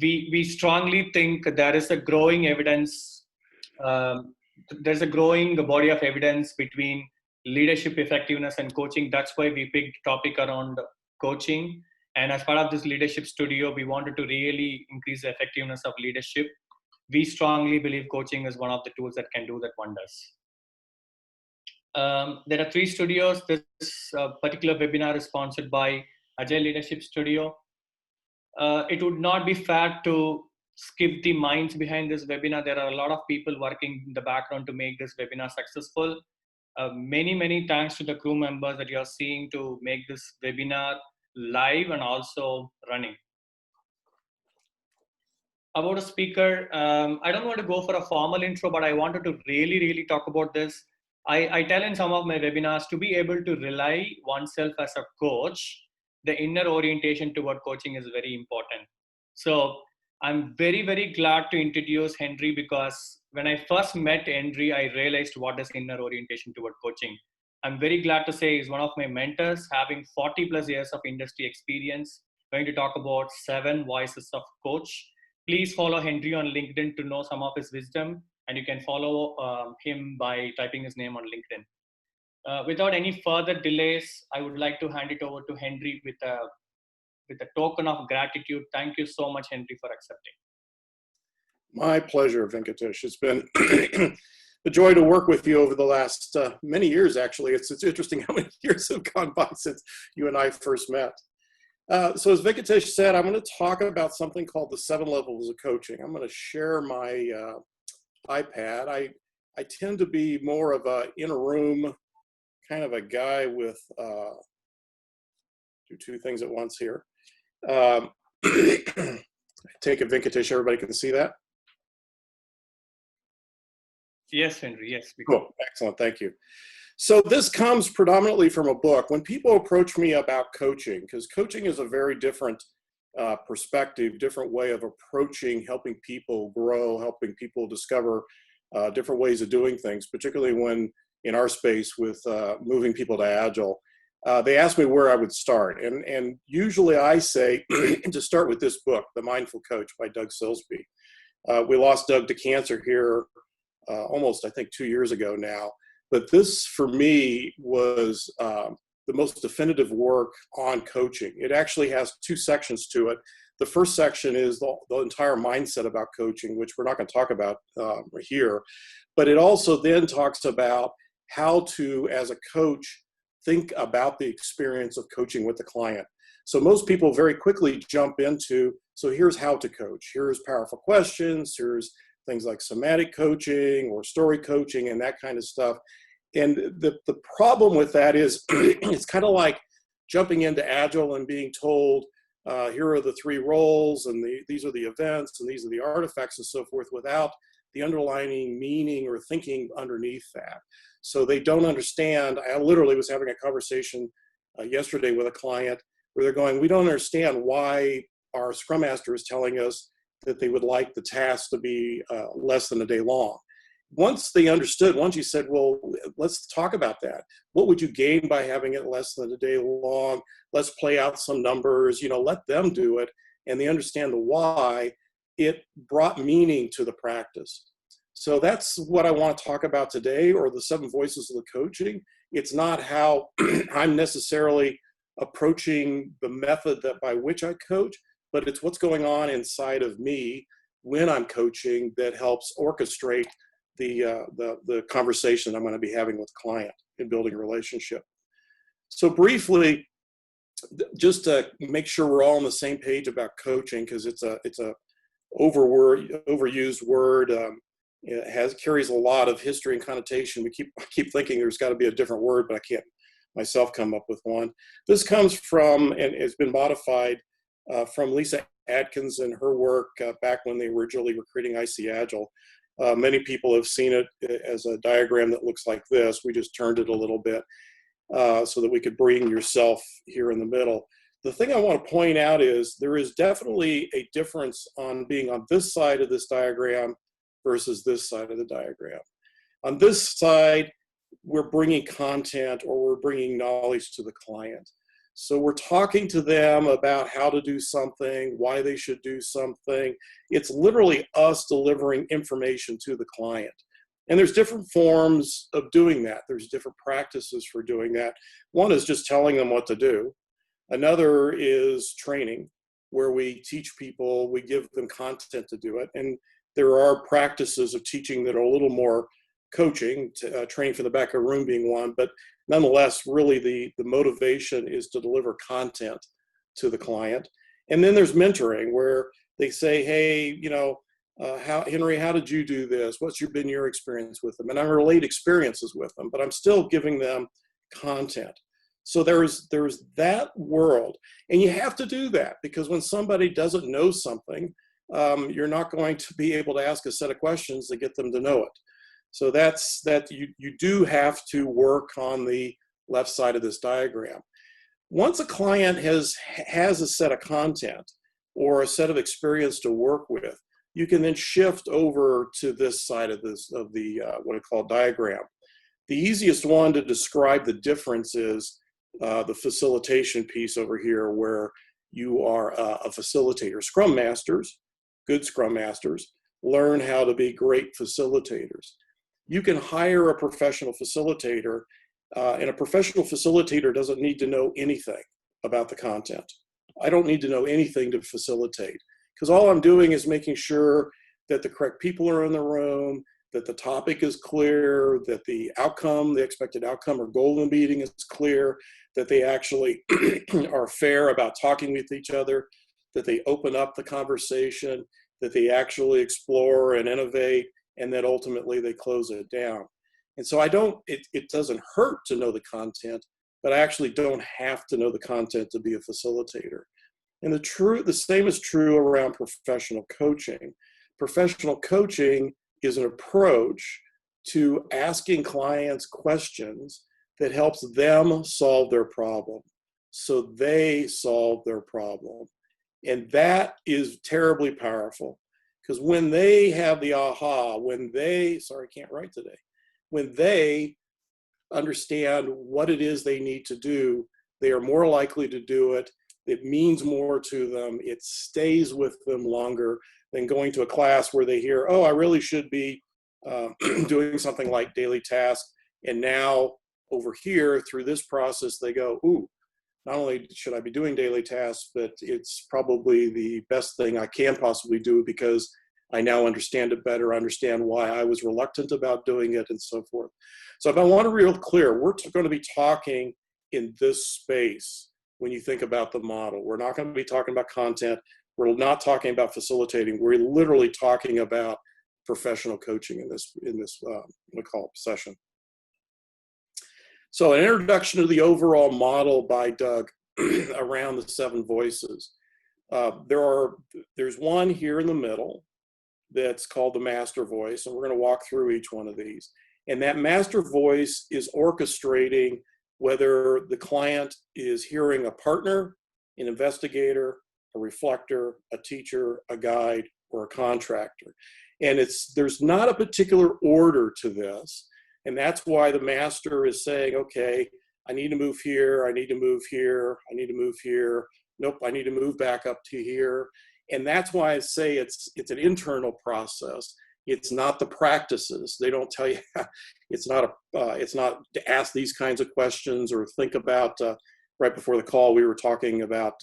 we strongly think there is a growing evidence, there's a growing body of evidence between leadership effectiveness and coaching. That's why we picked topic around coaching. And as part of this leadership studio, we wanted to really increase the effectiveness of leadership. We strongly believe coaching is one of the tools that can do that wonders. There are 3 studios. This particular webinar is sponsored by Agile Leadership Studio. It would not be fair to skip the minds behind this webinar. There are a lot of people working in the background to make this webinar successful. Many thanks to the crew members that you're seeing to make this webinar live and also running. About a speaker, I don't want to go for a formal intro, but I wanted to really talk about this. I tell in some of my webinars to be able to rely oneself as a coach, the inner orientation toward coaching is very important. So I'm very glad to introduce Henry, because when I first met Henry, I realized what is inner orientation toward coaching. I'm very glad to say he's one of my mentors, having 40 plus years of industry experience, going to talk about 7 voices of coach. Please follow Henry on LinkedIn to know some of his wisdom, and you can follow him by typing his name on LinkedIn. Without any further delays, I would like to hand it over to Henry with a token of gratitude. Thank you so much, Henry, for accepting. My pleasure, Venkatesh. It's been a joy to work with you over the last many years, actually. It's interesting how many years have gone by since you and I first met. So as Venkatesh said, I'm going to talk about something called the 7 levels of coaching. I'm going to share my iPad. I tend to be more of a in-a-room kind of a guy with, do 2 things at once here. Take a Venkatesh, everybody can see that? Yes, Henry, yes. Cool, excellent, thank you. So this comes predominantly from a book. When people approach me about coaching, because coaching is a very different perspective, different way of approaching helping people grow, helping people discover different ways of doing things, particularly when in our space with moving people to Agile. They ask me where I would start. And usually I say to start with this book, The Mindful Coach by Doug Silsby. We lost Doug to cancer here almost, I think, 2 years ago now. But this, for me, was the most definitive work on coaching. It actually has 2 sections to it. The first section is the entire mindset about coaching, which we're not going to talk about here. But it also then talks about how to, as a coach, think about the experience of coaching with the client. So most people very quickly jump into, so here's how to coach. Here's powerful questions. Here's things like somatic coaching or story coaching and that kind of stuff. And the problem with that is it's kind of like jumping into Agile and being told, here are the 3 roles and these are the events and these are the artifacts and so forth, without the underlying meaning or thinking underneath that. So they don't understand. I literally was having a conversation yesterday with a client where they're going, we don't understand why our Scrum Master is telling us that they would like the task to be less than a day long. Once they understood, once you said, well, let's talk about that. What would you gain by having it less than a day long? Let's play out some numbers, let them do it. And they understand the why. It brought meaning to the practice. So that's what I want to talk about today, or the 7 voices of the coaching. It's not how I'm necessarily approaching the method that by which I coach, but it's what's going on inside of me when I'm coaching that helps orchestrate the conversation I'm going to be having with the client in building a relationship. So briefly, just to make sure we're all on the same page about coaching, because it's a overused word. It carries a lot of history and connotation. I keep thinking there's got to be a different word, but I can't myself come up with one. This comes from, and it's been modified from Lisa Adkins and her work back when they were originally were creating IC Agile. Many people have seen it as a diagram that looks like this. We just turned it a little bit so that we could bring yourself here in the middle. The thing I want to point out is there is definitely a difference on being on this side of this diagram versus this side of the diagram. On this side, we're bringing content or we're bringing knowledge to the client. So we're talking to them about how to do something, why they should do something. It's literally us delivering information to the client. And there's different forms of doing that. There's different practices for doing that. One is just telling them what to do. Another is training, where we teach people, we give them content to do it. And there are practices of teaching that are a little more coaching, training for the back of the room being one, but nonetheless, really the motivation is to deliver content to the client. And then there's mentoring, where they say, hey, Henry, how did you do this? What's been your experience with them? And I relate experiences with them, but I'm still giving them content. So there's that world. And you have to do that, because when somebody doesn't know something, you're not going to be able to ask a set of questions to get them to know it. So you do have to work on the left side of this diagram. Once a client has a set of content or a set of experience to work with, you can then shift over to this side of the what I call diagram. The easiest one to describe the difference is the facilitation piece over here, where you are a facilitator. Scrum Masters, good Scrum Masters, learn how to be great facilitators. You can hire a professional facilitator, and a professional facilitator doesn't need to know anything about the content. I don't need to know anything to facilitate, because all I'm doing is making sure that the correct people are in the room, that the topic is clear, that the outcome, the expected outcome or goal of the meeting is clear, that they actually are fair about talking with each other, that they open up the conversation, that they actually explore and innovate, and that ultimately they close it down. And so it doesn't hurt to know the content, but I actually don't have to know the content to be a facilitator. And the same is true around professional coaching. Professional coaching is an approach to asking clients questions that helps them solve their problem, so they solve their problem. And that is terribly powerful, because when they have the aha, when they understand what it is they need to do, they are more likely to do it. It means more to them. It stays with them longer than going to a class where they hear, oh, I really should be doing something like daily tasks. And now over here, through this process, they go, ooh, not only should I be doing daily tasks, but it's probably the best thing I can possibly do, because I now understand it better, understand why I was reluctant about doing it, and so forth. So if I want to be real clear, we're going to be talking in this space when you think about the model. We're not going to be talking about content. We're not talking about facilitating. We're literally talking about professional coaching in this what we call session. So an introduction to the overall model by Doug around the 7 voices. There's one here in the middle that's called the master voice, and we're going to walk through each one of these. And that master voice is orchestrating whether the client is hearing a partner, an investigator, a reflector, a teacher, a guide, or a contractor. And there's not a particular order to this. And that's why the master is saying, okay, I need to move here, I need to move here, I need to move here. Nope, I need to move back up to here. And that's why I say it's an internal process. It's not the practices. They don't tell you, it's not to ask these kinds of questions or think about, right before the call, we were talking about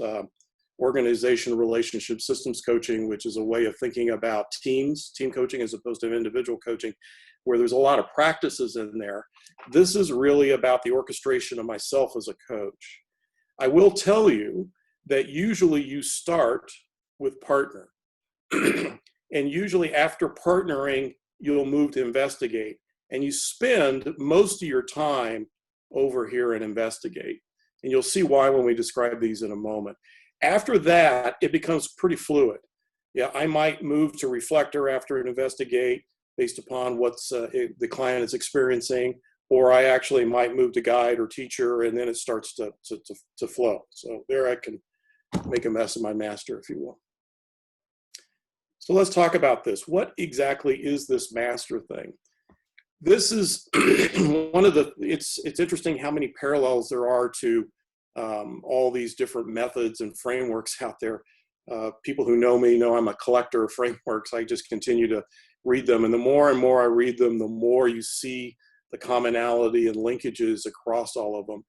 organization, relationship, systems coaching, which is a way of thinking about team coaching as opposed to individual coaching, where there's a lot of practices in there. This is really about the orchestration of myself as a coach. I will tell you that usually you start with partner. And usually after partnering, you'll move to investigate. And you spend most of your time over here in investigate. And you'll see why when we describe these in a moment. After that, it becomes pretty fluid. Yeah, I might move to reflector after an investigate based upon what's the client is experiencing, or I actually might move to guide or teacher, and then it starts to flow. So there I can make a mess of my master, if you will. So let's talk about this. What exactly is this master thing? This is one of the, it's interesting how many parallels there are to all these different methods and frameworks out there. People who know me know I'm a collector of frameworks. I just continue to read them. And the more and more I read them, the more you see the commonality and linkages across all of them.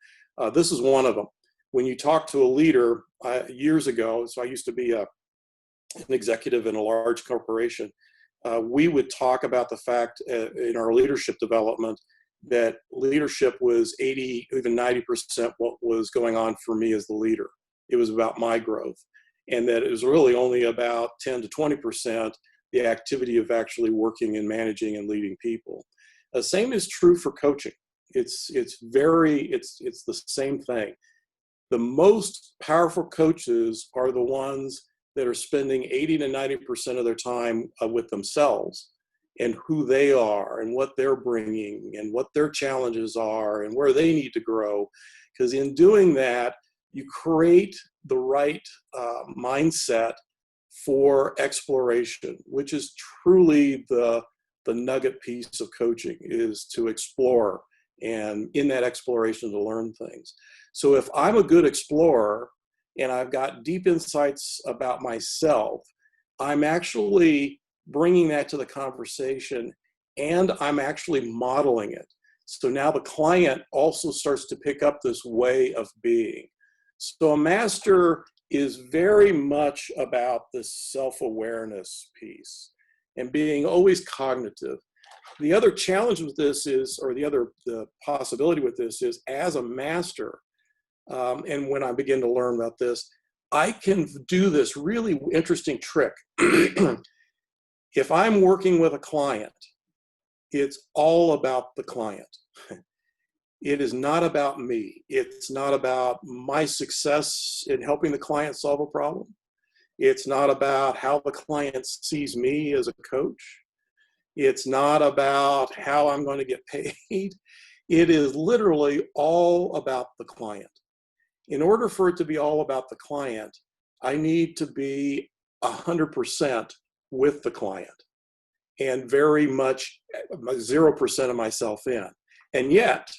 This is one of them. When you talk to a leader, years ago, so I used to be an executive in a large corporation, we would talk about the fact in our leadership development that leadership was 80, even 90% what was going on for me as the leader. It was about my growth. And that it was really only about 10 to 20% the activity of actually working and managing and leading people. The same is true for coaching. It's the same thing. The most powerful coaches are the ones that are spending 80 to 90% of their time with themselves and who they are and what they're bringing and what their challenges are and where they need to grow. Because in doing that, you create the right mindset for exploration, which is truly the nugget piece of coaching, is to explore, and in that exploration to learn things. So if I'm a good explorer and I've got deep insights about myself, I'm actually bringing that to the conversation and I'm actually modeling it. So now the client also starts to pick up this way of being. So a master is very much about this self-awareness piece and being always cognitive. The other challenge with this is, or the possibility with this is, as a master, and when I begin to learn about this, I can do this really interesting trick. If I'm working with a client, it's all about the client. It is not about me. It's not about my success in helping the client solve a problem. It's not about how the client sees me as a coach. It's not about how I'm going to get paid. It is literally all about the client. In order for it to be all about the client, I need to be 100% with the client and very much 0% of myself in. And yet,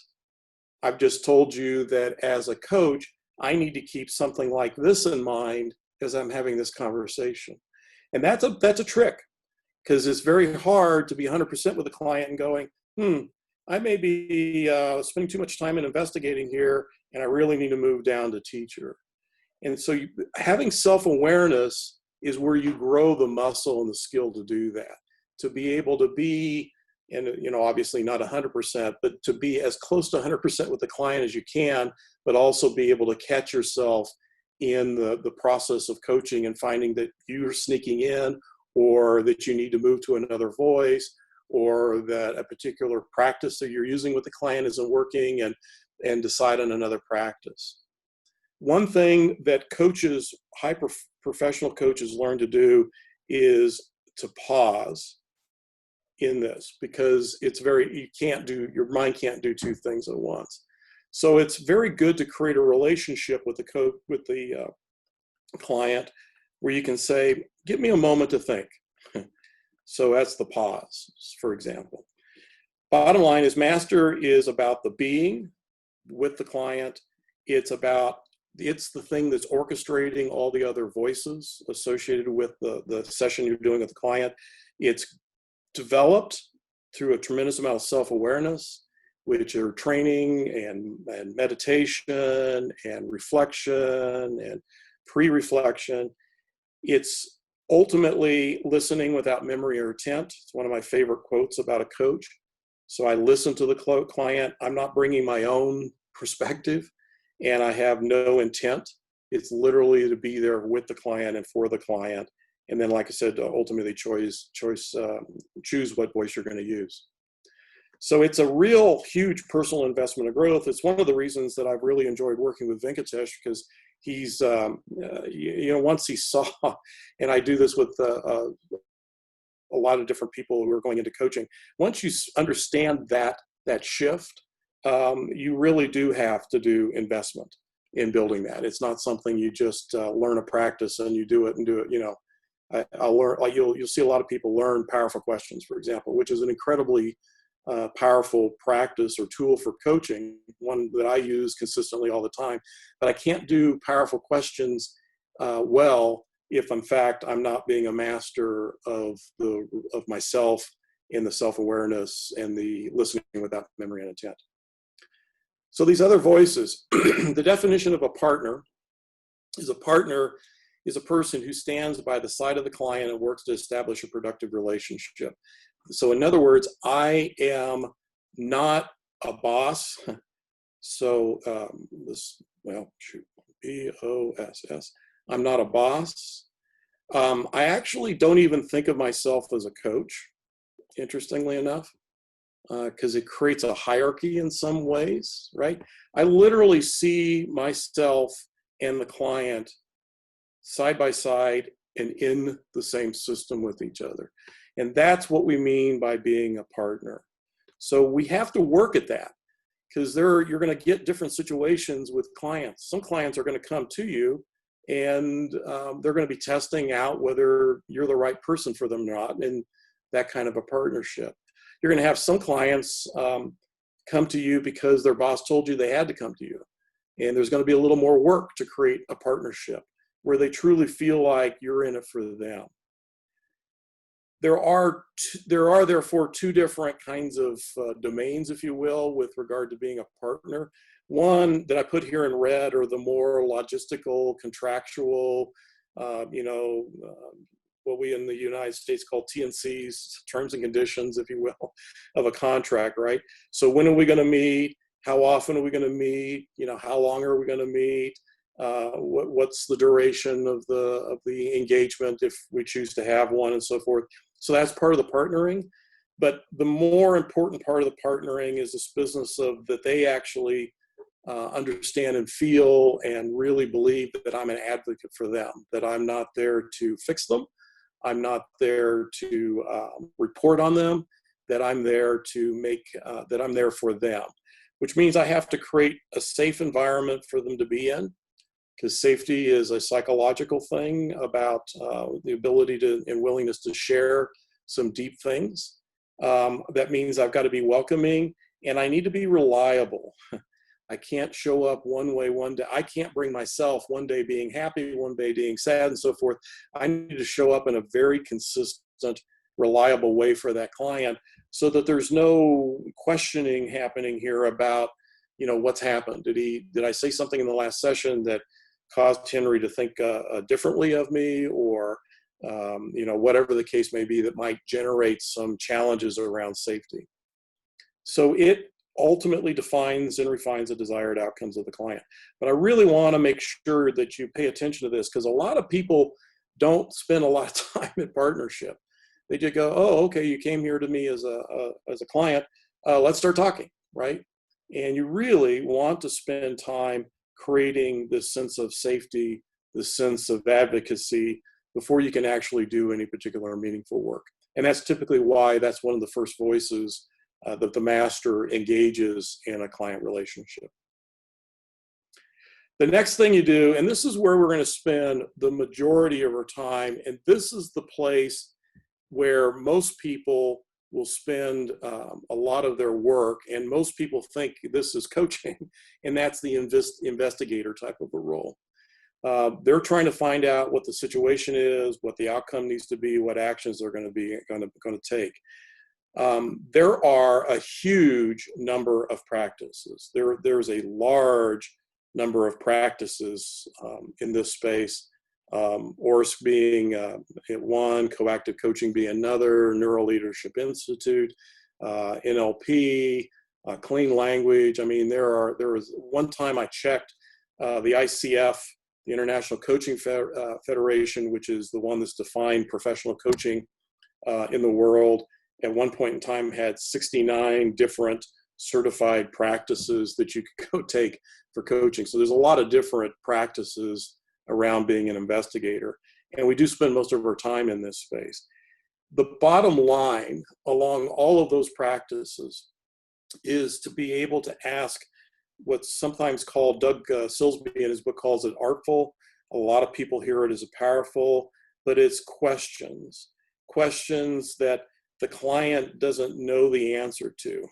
I've just told you that as a coach, I need to keep something like this in mind as I'm having this conversation. And that's a trick, because it's very hard to be 100% with the client and going, I may be spending too much time in investigating here, and I really need to move down to teacher. And so having self-awareness is where you grow the muscle and the skill to do that, to be able to be, and obviously not 100%, but to be as close to 100% with the client as you can, but also be able to catch yourself in the process of coaching and finding that you're sneaking in, or that you need to move to another voice, or that a particular practice that you're using with the client isn't working, and decide on another practice. One thing that coaches, professional coaches, learn to do is to pause in this, because your mind can't do two things at once. So it's very good to create a relationship with the client where you can say, give me a moment to think. So that's the pause, for example. Bottom line is, master is about the being with the client. It's the thing that's orchestrating all the other voices associated with the session you're doing with the client. It's developed through a tremendous amount of self-awareness, which are training and meditation and reflection and pre-reflection. It's ultimately listening without memory or intent. It's one of my favorite quotes about a coach. So I listen to the client. I'm not bringing my own perspective, and I have no intent. It's literally to be there with the client and for the client. And then, like I said, ultimately choose what voice you're going to use. So it's a real huge personal investment of growth. It's one of the reasons that I've really enjoyed working with Venkatesh, because he's, once he saw, and I do this with a lot of different people who are going into coaching, once you understand that shift, you really do have to do investment in building that. It's not something you just learn a practice and you do it. I'll learn, like you'll see a lot of people learn powerful questions, for example, which is an incredibly powerful practice or tool for coaching, one that I use consistently all the time. But I can't do powerful questions well if, in fact, I'm not being a master of myself and the self-awareness and the listening without memory and intent. So these other voices, the definition of a partner is a person who stands by the side of the client and works to establish a productive relationship. So in other words, I am not a boss. So B-O-S-S. I'm not a boss. I actually don't even think of myself as a coach, interestingly enough, because it creates a hierarchy in some ways, right? I literally see myself and the client side by side and in the same system with each other. And that's what we mean by being a partner. So we have to work at that, because you're going to get different situations with clients. Some clients are going to come to you and they're going to be testing out whether you're the right person for them or not, and that kind of a partnership. You're going to have some clients come to you because their boss told you they had to come to you. And there's going to be a little more work to create a partnership where they truly feel like you're in it for them. There are therefore two different kinds of domains, if you will, with regard to being a partner. One that I put here in red are the more logistical, contractual, what we in the United States call TNCs, terms and conditions, if you will, of a contract, right? So when are we going to meet? How often are we going to meet? How long are we going to meet? What's the duration of the engagement if we choose to have one, and so forth. So that's part of the partnering. But the more important part of the partnering is this business of that they actually understand and feel and really believe that I'm an advocate for them, that I'm not there to fix them. I'm not there to report on them, that I'm there to that I'm there for them, which means I have to create a safe environment for them to be in, because safety is a psychological thing about the ability to and willingness to share some deep things. That means I've got to be welcoming, and I need to be reliable. I can't show up one way one day. I can't bring myself one day being happy, one day being sad, and so forth. I need to show up in a very consistent, reliable way for that client, so that there's no questioning happening here about, what's happened. Did I say something in the last session that caused Henry to think differently of me, or whatever the case may be that might generate some challenges around safety. So it ultimately defines and refines the desired outcomes of the client. But I really want to make sure that you pay attention to this, because a lot of people don't spend a lot of time in partnership. They just go, oh, okay, you came here to me as a client, let's start talking, right? And you really want to spend time creating this sense of safety, this sense of advocacy, before you can actually do any particular meaningful work. And that's typically why that's one of the first voices that the master engages in a client relationship. The next thing you do, and this is where we're going to spend the majority of our time, and this is the place where most people will spend a lot of their work, and most people think this is coaching, and that's the investigator type of a role. They're trying to find out what the situation is, what the outcome needs to be, what actions they're going to take. There are a huge number of practices. There's a large number of practices in this space. ORS being one, coactive coaching being another, Neuro Leadership Institute, NLP, clean language. I mean, there was one time I checked the ICF, the International Coaching Federation, which is the one that's defined professional coaching in the world, at one point in time had 69 different certified practices that you could go take for coaching. So there's a lot of different practices around being an investigator. And we do spend most of our time in this space. The bottom line along all of those practices is to be able to ask what's sometimes called, Doug Silsby in his book calls it artful. A lot of people hear it as powerful, but it's questions that the client doesn't know the answer to.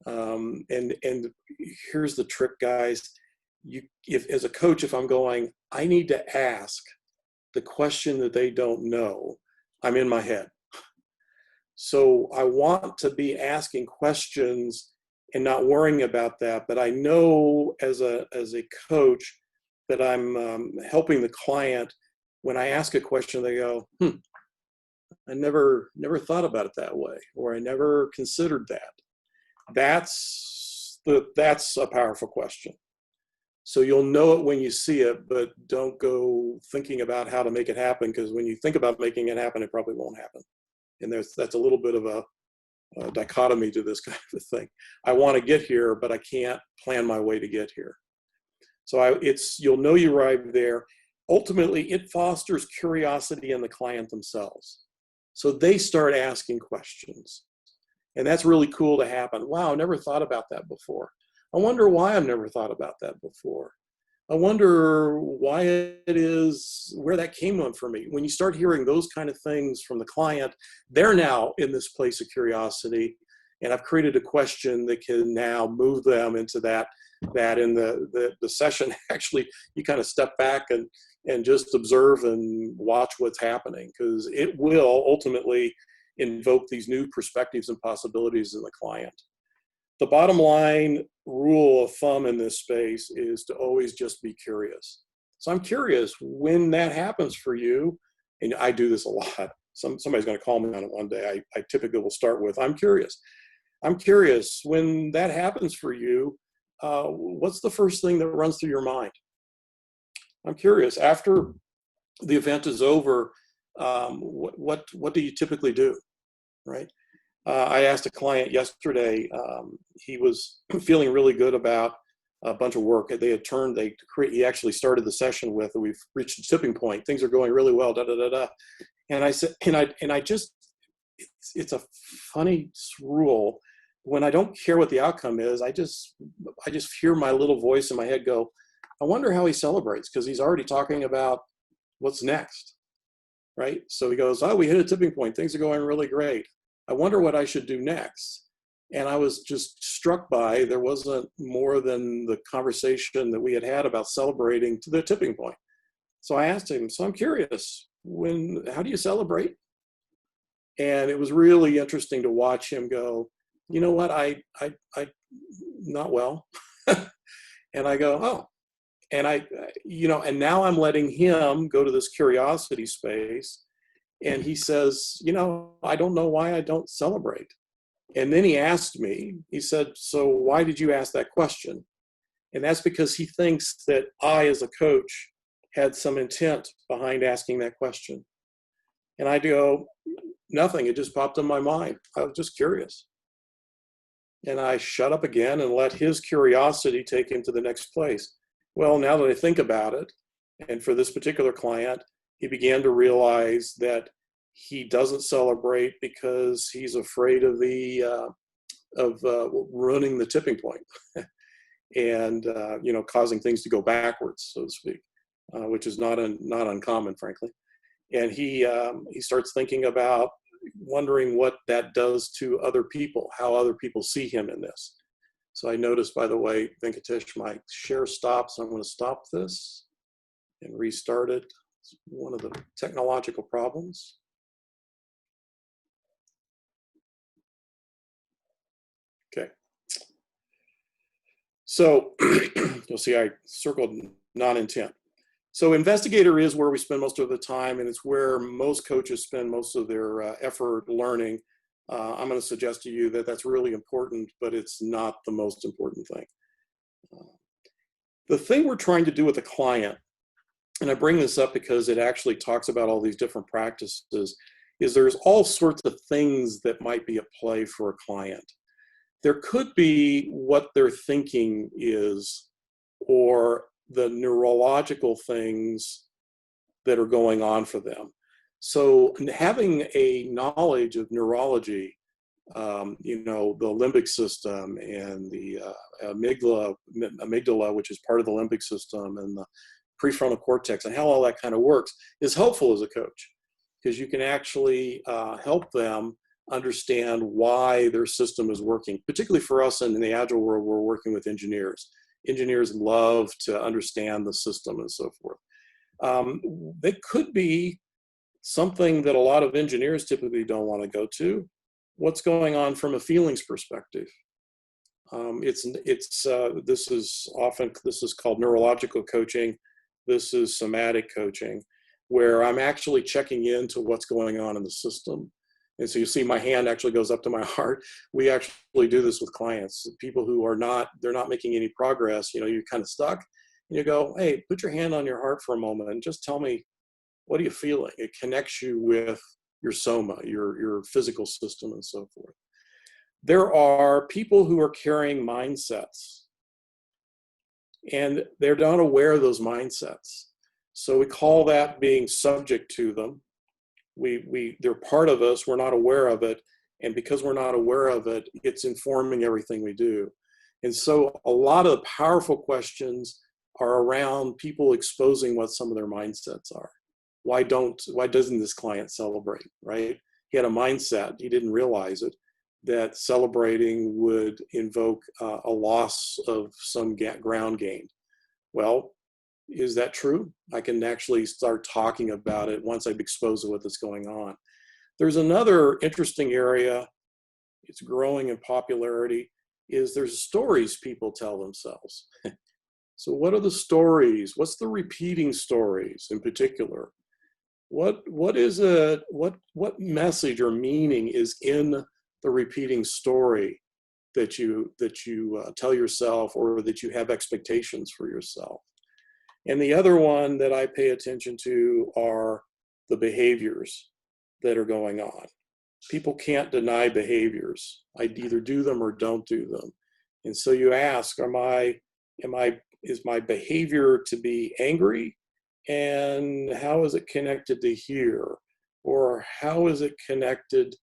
And here's the trick, guys. If as a coach, if I'm going, I need to ask the question that they don't know, I'm in my head. So I want to be asking questions and not worrying about that. But I know as a coach that I'm helping the client. When I ask a question, they go, I never thought about it that way, or I never considered that. That's a powerful question. So you'll know it when you see it, but don't go thinking about how to make it happen, because when you think about making it happen, it probably won't happen. And that's a little bit of a dichotomy to this kind of a thing. I want to get here, but I can't plan my way to get here. So you'll know you arrive there. Ultimately, it fosters curiosity in the client themselves. So they start asking questions. And that's really cool to happen. Wow, I never thought about that before. I wonder why I've never thought about that before. I wonder why it is, where that came on for me. When you start hearing those kind of things from the client, they're now in this place of curiosity. And I've created a question that can now move them into that in the session. Actually, you kind of step back and just observe and watch what's happening, because it will ultimately invoke these new perspectives and possibilities in the client. The bottom line rule of thumb in this space is to always just be curious. So I'm curious when that happens for you, and I do this a lot. Somebody's going to call me on it one day. I typically will start with, I'm curious. I'm curious when that happens for you. What's the first thing that runs through your mind? I'm curious. After the event is over, what do you typically do, right? I asked a client yesterday. He was feeling really good about a bunch of work. He actually started the session with, we've reached a tipping point. Things are going really well. Da da da da. And I said, it's a funny rule. When I don't care what the outcome is, I just hear my little voice in my head go, I wonder how he celebrates, because he's already talking about what's next, right? So he goes, oh, we hit a tipping point. Things are going really great. I wonder what I should do next. And I was just struck by, there wasn't more than the conversation that we had about celebrating to the tipping point. So I asked him, so I'm curious, how do you celebrate? And it was really interesting to watch him go, you know what, I not well. And I go, oh. And and now I'm letting him go to this curiosity space. And he says, I don't know why I don't celebrate. And then he asked me, he said, so why did you ask that question? And that's because he thinks that I, as a coach, had some intent behind asking that question. And I go, nothing, it just popped in my mind. I was just curious. And I shut up again and let his curiosity take him to the next place. Well, now that I think about it, and for this particular client, he began to realize that he doesn't celebrate because he's afraid of ruining the tipping point and causing things to go backwards, so to speak, which is not uncommon, frankly. And he starts thinking about wondering what that does to other people, how other people see him in this. So I noticed, by the way, Venkatesh, my share stops. I'm going to stop this and restart it. It's one of the technological problems. Okay. So you'll see I circled non-intent. So investigator is where we spend most of the time, and it's where most coaches spend most of their effort learning. I'm going to suggest to you that that's really important, but it's not the most important thing. The thing we're trying to do with a client, and I bring this up because it actually talks about all these different practices, is there's all sorts of things that might be at play for a client. There could be what their thinking is, or the neurological things that are going on for them. So having a knowledge of neurology, the limbic system and the amygdala, which is part of the limbic system, and the prefrontal cortex, and how all that kind of works, is helpful as a coach, because you can actually help them understand why their system is working. Particularly for us in the Agile world, we're working with engineers. Engineers love to understand the system and so forth. They could be something that a lot of engineers typically don't want to go to. What's going on from a feelings perspective? This is called neurological coaching. This is somatic coaching, where I'm actually checking into what's going on in the system. And so you see my hand actually goes up to my heart. We actually do this with clients, people who they're not making any progress. You know, you're kind of stuck, and you go, hey, put your hand on your heart for a moment and just tell me, what are you feeling? It connects you with your soma, your physical system and so forth. There are people who are carrying mindsets, and they're not aware of those mindsets. So we call that being subject to them. They're part of us, we're not aware of it. And because we're not aware of it, it's informing everything we do. And so a lot of the powerful questions are around people exposing what some of their mindsets are. Why doesn't this client celebrate, right? He had a mindset, he didn't realize it, that celebrating would invoke a loss of some ground gain. Well, is that true? I can actually start talking about it once I've exposed what is going on. There's another interesting area, it's growing in popularity, is there's stories people tell themselves. So what are the stories? What's the repeating stories in particular? What is it? What message or meaning is in the repeating story that you tell yourself, or that you have expectations for yourself? And the other one that I pay attention to are the behaviors that are going on. People can't deny behaviors. I either do them or don't do them. And so you ask, is my behavior to be angry? And how is it connected to here? Or how is it connected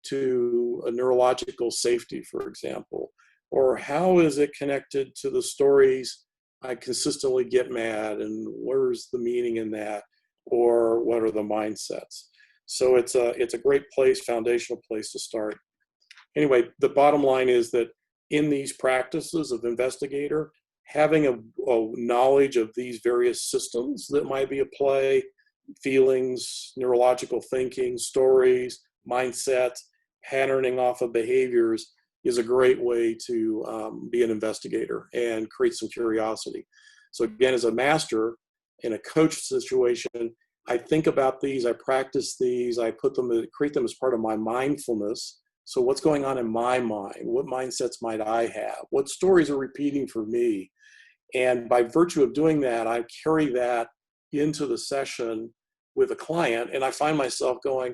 to a neurological safety, for example? Or how is it connected to the stories I consistently get mad, and where's the meaning in that? Or what are the mindsets? So it's a great foundational place to start. Anyway, the bottom line is that in these practices of investigator, having a knowledge of these various systems that might be at play, feelings, neurological thinking, stories, mindsets, patterning off of behaviors, is a great way to be an investigator and create some curiosity. So again, as a master in a coach situation, I think about these, I practice these, I create them as part of my mindfulness. So what's going on in my mind? What mindsets might I have? What stories are repeating for me? And by virtue of doing that, I carry that into the session with a client, and I find myself going,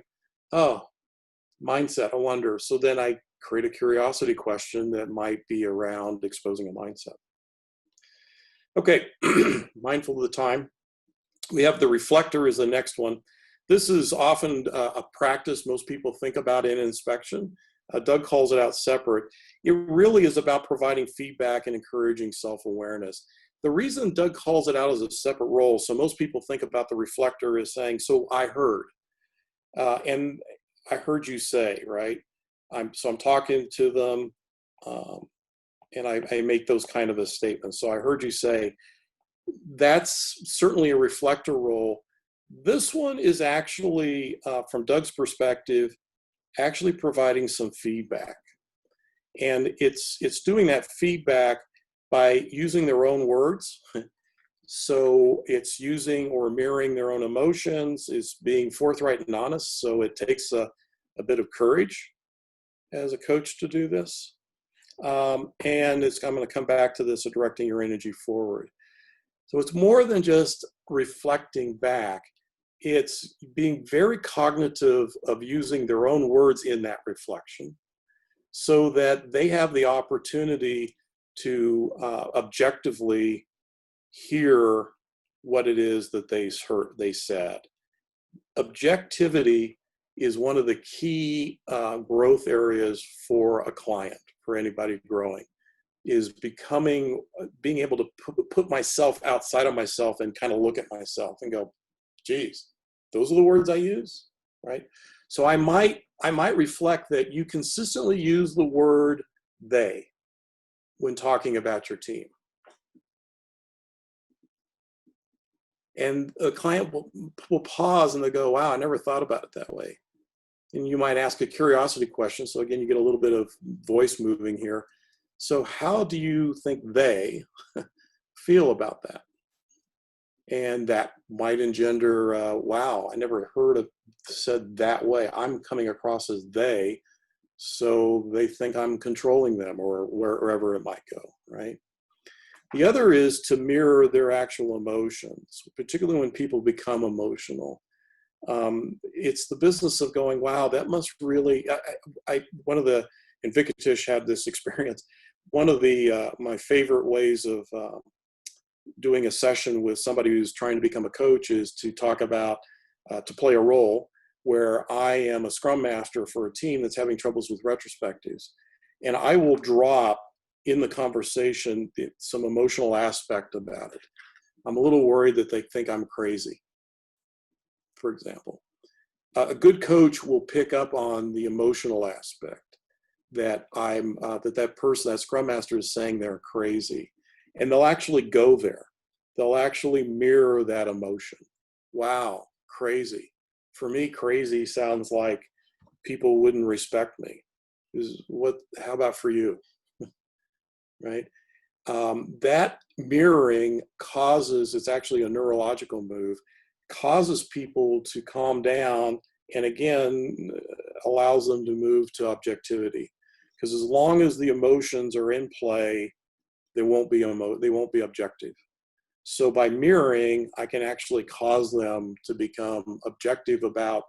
oh, mindset, I wonder. So then I create a curiosity question that might be around exposing a mindset. Okay, mindful of the time. We have the reflector is the next one. This is often a practice most people think about in inspection. Doug calls it out separate. It really is about providing feedback and encouraging self-awareness. The reason Doug calls it out as a separate role, so most people think about the reflector as saying, so I heard. And I heard you say, right? I'm talking to them, and I make those kind of a statement. So I heard you say, that's certainly a reflector role. This one is actually, from Doug's perspective, actually providing some feedback. And it's doing that feedback by using their own words. So it's using or mirroring their own emotions, it's being forthright and honest. So it takes a bit of courage as a coach to do this. And I'm going to come back to this of directing your energy forward. So it's more than just reflecting back. It's being very cognitive of using their own words in that reflection so that they have the opportunity to objectively hear what it is that they said. Objectivity is one of the key growth areas for a client, for anybody growing, is being able to put myself outside of myself and kind of look at myself and go, geez, those are the words I use, right? So I might I might reflect that you consistently use the word they when talking about your team. And a client will pause and they go, wow, I never thought about it that way. And you might ask a curiosity question. So again, you get a little bit of voice moving here. So how do you think they feel about that? And that might engender, wow, I never heard it said that way. I'm coming across as they, so they think I'm controlling them, or wherever it might go, right? The other is to mirror their actual emotions, particularly when people become emotional. It's the business of going, wow, that must really, one of the, and Vikatish had this experience, one of the, my favorite ways of doing a session with somebody who's trying to become a coach is to talk about, to play a role where I am a scrum master for a team that's having troubles with retrospectives. And I will drop in the conversation some emotional aspect about it. I'm a little worried that they think I'm crazy, for example. A good coach will pick up on the emotional aspect that that person, that scrum master, is saying they're crazy. And they'll actually go there. They'll actually mirror that emotion. Wow, crazy. For me, crazy sounds like people wouldn't respect me. How about for you? Right? That mirroring causes, it's actually a neurological move, causes people to calm down, and again, allows them to move to objectivity. Because as long as the emotions are in play, they won't be objective. So by mirroring, I can actually cause them to become objective about,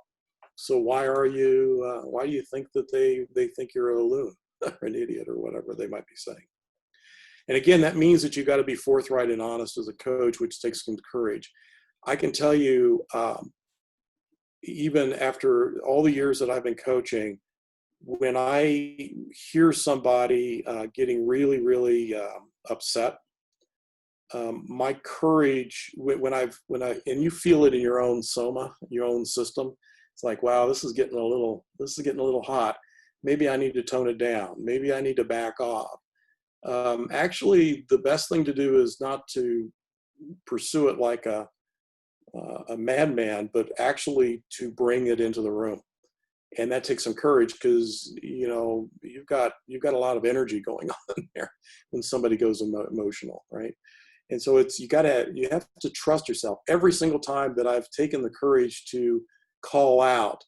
so why do you think that they think you're a loon or an idiot or whatever they might be saying? And again, that means that you've got to be forthright and honest as a coach, which takes some courage. I can tell you, even after all the years that I've been coaching, when I hear somebody getting really, really upset, my courage, and you feel it in your own soma, your own system, it's like, wow, this is getting a little hot. Maybe I need to tone it down. Maybe I need to back off. Actually, the best thing to do is not to pursue it like a madman, but actually to bring it into the room. And that takes some courage, because you've got a lot of energy going on there when somebody goes emotional, right? And so you have to trust yourself. Every single time that I've taken the courage to call out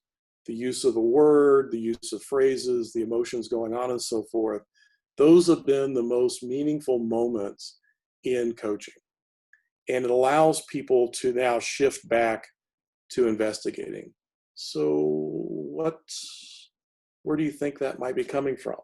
the use of a word, the use of phrases, the emotions going on, and so forth, those have been the most meaningful moments in coaching. And it allows people to now shift back to investigating. So where do you think that might be coming from?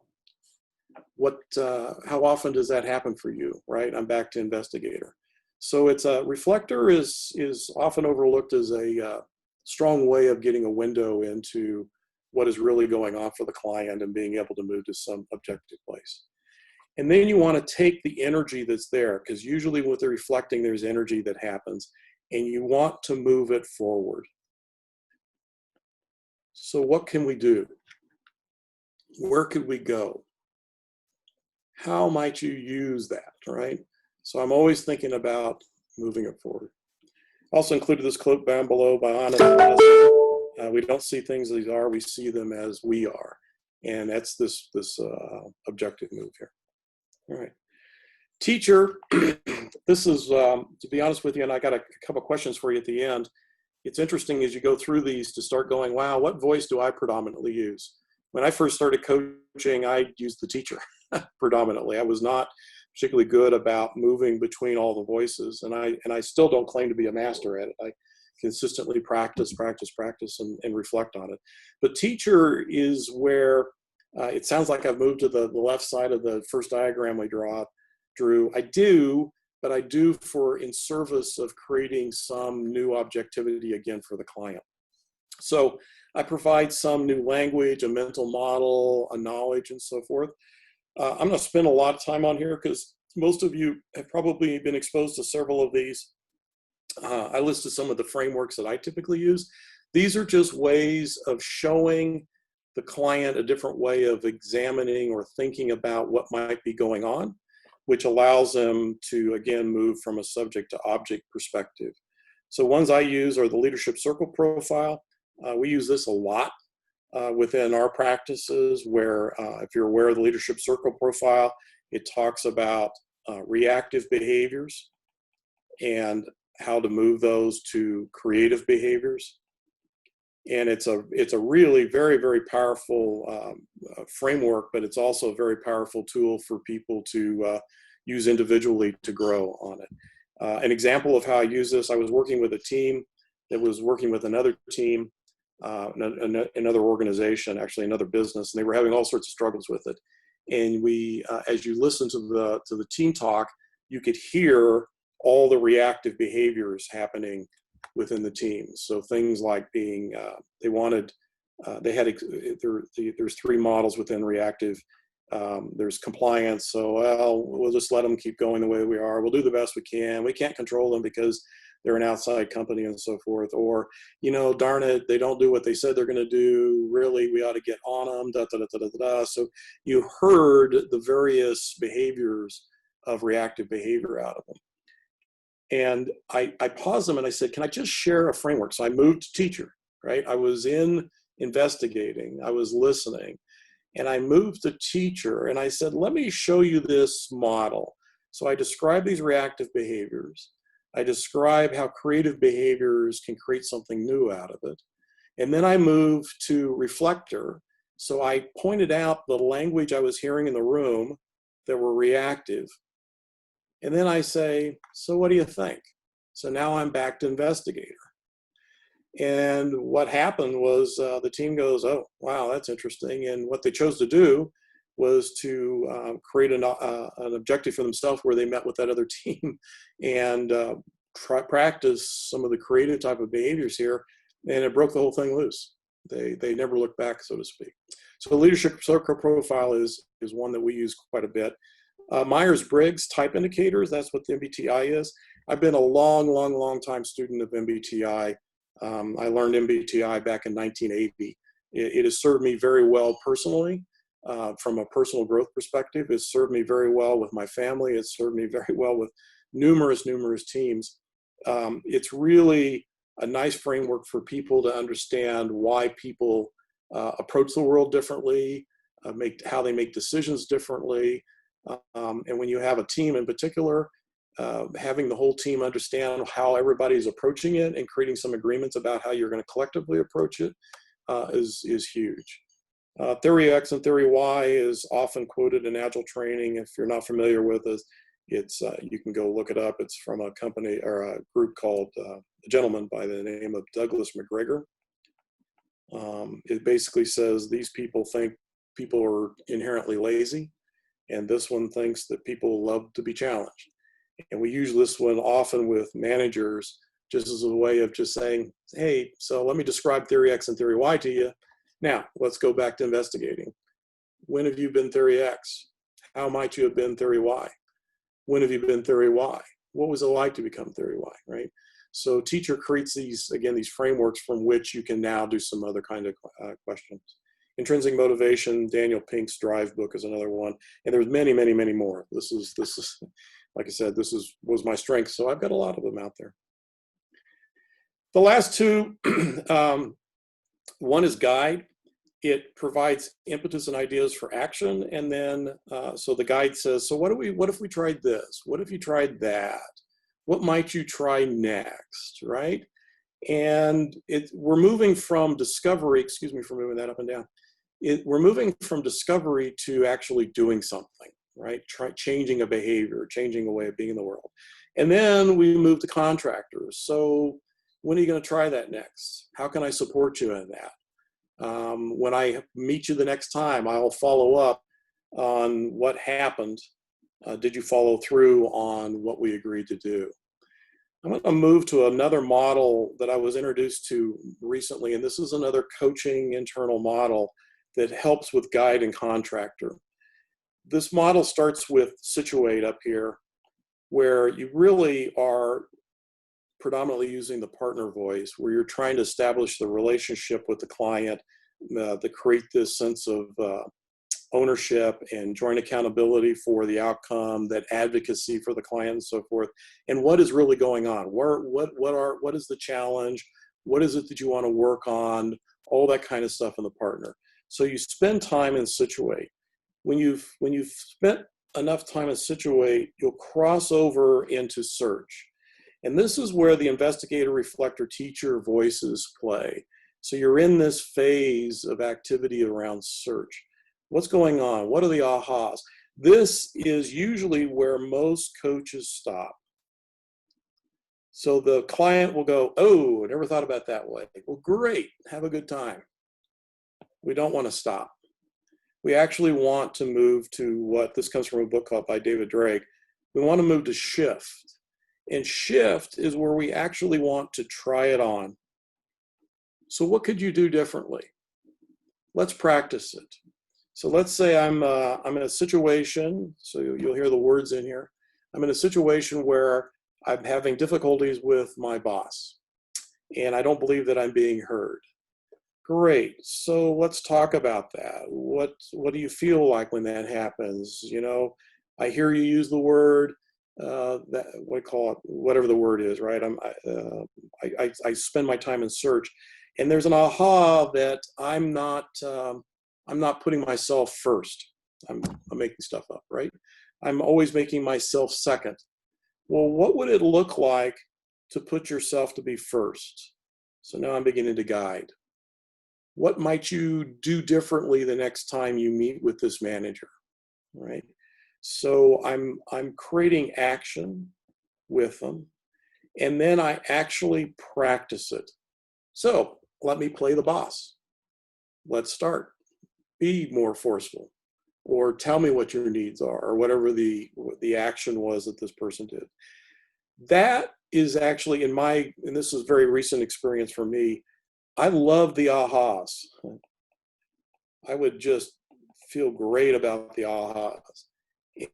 How often does that happen for you, right? I'm back to investigator. So it's a reflector is often overlooked as a strong way of getting a window into what is really going on for the client and being able to move to some objective place. And then you want to take the energy that's there, because usually with the reflecting, there's energy that happens, and you want to move it forward. So what can we do? Where could we go? How might you use that, right? So I'm always thinking about moving it forward. Also included this quote down below by Anna. We don't see things as they are, we see them as we are. And that's this objective move here. All right. Teacher, this is, to be honest with you, and I got a couple questions for you at the end. It's interesting as you go through these to start going, wow, what voice do I predominantly use? When I first started coaching, I used the teacher predominantly. I was not particularly good about moving between all the voices, and I still don't claim to be a master at it. I consistently practice, and reflect on it. But teacher is where it sounds like I've moved to the left side of the first diagram we drew. I do in service of creating some new objectivity again for the client. So I provide some new language, a mental model, a knowledge, and so forth. I'm going to spend a lot of time on here because most of you have probably been exposed to several of these. I listed some of the frameworks that I typically use. These are just ways of showing the client a different way of examining or thinking about what might be going on, which allows them to, again, move from a subject to object perspective. So ones I use are the leadership circle profile. We use this a lot within our practices, where if you're aware of the leadership circle profile, it talks about reactive behaviors and how to move those to creative behaviors. And it's a really very, very powerful framework, but it's also a very powerful tool for people to use individually to grow on it. An example of how I use this, I was working with a team that was working with another team, another organization, actually another business, and they were having all sorts of struggles with it. And we, as you listen to the team talk, you could hear all the reactive behaviors happening within the team. So things like being, there's three models within reactive. There's compliance. So, well, we'll just let them keep going the way we are. We'll do the best we can. We can't control them because they're an outside company and so forth. Or, darn it, they don't do what they said they're going to do. Really, we ought to get on them. Da, da, da, da, da, da. So you heard the various behaviors of reactive behavior out of them. And I paused them and I said, can I just share a framework? So I moved to teacher, right? I was in investigating, I was listening, and I moved to teacher and I said, let me show you this model. So I describe these reactive behaviors. I describe how creative behaviors can create something new out of it. And then I moved to reflector. So I pointed out the language I was hearing in the room that were reactive. And then I say, so what do you think? So now I'm back to investigator. And what happened was the team goes, oh, wow, that's interesting. And what they chose to do was to create an objective for themselves where they met with that other team and practice some of the creative type of behaviors here. And it broke the whole thing loose. They never looked back, so to speak. So the leadership circle profile is one that we use quite a bit. Myers-Briggs type indicators, that's what the Mbti is. I've been a long time student of Mbti. I learned Mbti back in 1980. It has served me very well personally, from a personal growth perspective. It's served me very well with my family. It's served me very well with numerous teams. It's really a nice framework for people to understand why people approach the world differently, how they make decisions differently. And when you have a team in particular, having the whole team understand how everybody's approaching it and creating some agreements about how you're going to collectively approach it is huge. Theory X and Theory Y is often quoted in Agile training. If you're not familiar with it, you can go look it up. It's from a company or a group called a gentleman by the name of Douglas McGregor. It basically says these people think people are inherently lazy, and this one thinks that people love to be challenged. And we use this one often with managers just as a way of just saying, hey, so let me describe Theory X and Theory Y to you. Now, let's go back to investigating. When have you been Theory X? How might you have been Theory Y? When have you been Theory Y? What was it like to become Theory Y, right? So teacher creates these frameworks from which you can now do some other kind of questions. Intrinsic Motivation, Daniel Pink's Drive book is another one. And there's many more. This is like I said, was my strength. So I've got a lot of them out there. The last two, one is guide. It provides impetus and ideas for action. And then, so the guide says, so what if we tried this? What if you tried that? What might you try next, right? And we're moving from discovery, excuse me for moving that up and down. We're moving from discovery to actually doing something, right? Changing a behavior, changing a way of being in the world. And then we move to contractors. So when are you going to try that next? How can I support you in that? When I meet you the next time, I'll follow up on what happened. Did you follow through on what we agreed to do? I'm going to move to another model that I was introduced to recently, and this is another coaching internal model that helps with guide and contractor. This model starts with situate up here, where you really are predominantly using the partner voice, where you're trying to establish the relationship with the client that create this sense of ownership and joint accountability for the outcome, that advocacy for the client and so forth, and what is really going on. What is the challenge? What is it that you want to work on? All that kind of stuff in the partner. So you spend time and situate. When you've spent enough time and situate, you'll cross over into search. And this is where the investigator, reflector, teacher voices play. So you're in this phase of activity around search. What's going on? What are the ahas? This is usually where most coaches stop. So the client will go, oh, I never thought about that way. Well, great, have a good time. We don't want to stop. We actually want to move to what, this comes from a book called by David Drake. We want to move to shift. And shift is where we actually want to try it on. So what could you do differently? Let's practice it. So let's say I'm in a situation, so you'll hear the words in here. I'm in a situation where I'm having difficulties with my boss, and I don't believe that I'm being heard. Great. So let's talk about that. What do you feel like when that happens? You know, I hear you use the word that, what I call it, whatever the word is, right? I spend my time in search, and there's an aha that I'm not putting myself first. I'm making stuff up, right? I'm always making myself second. Well, what would it look like to put yourself to be first? So now I'm beginning to guide. What might you do differently the next time you meet with this manager, right? So I'm creating action with them, and then I actually practice it. So let me play the boss. Let's start. Be more forceful, or tell me what your needs are, or whatever the action was that this person did. That is actually, and this is a very recent experience for me, I love the ahas. I would just feel great about the ahas.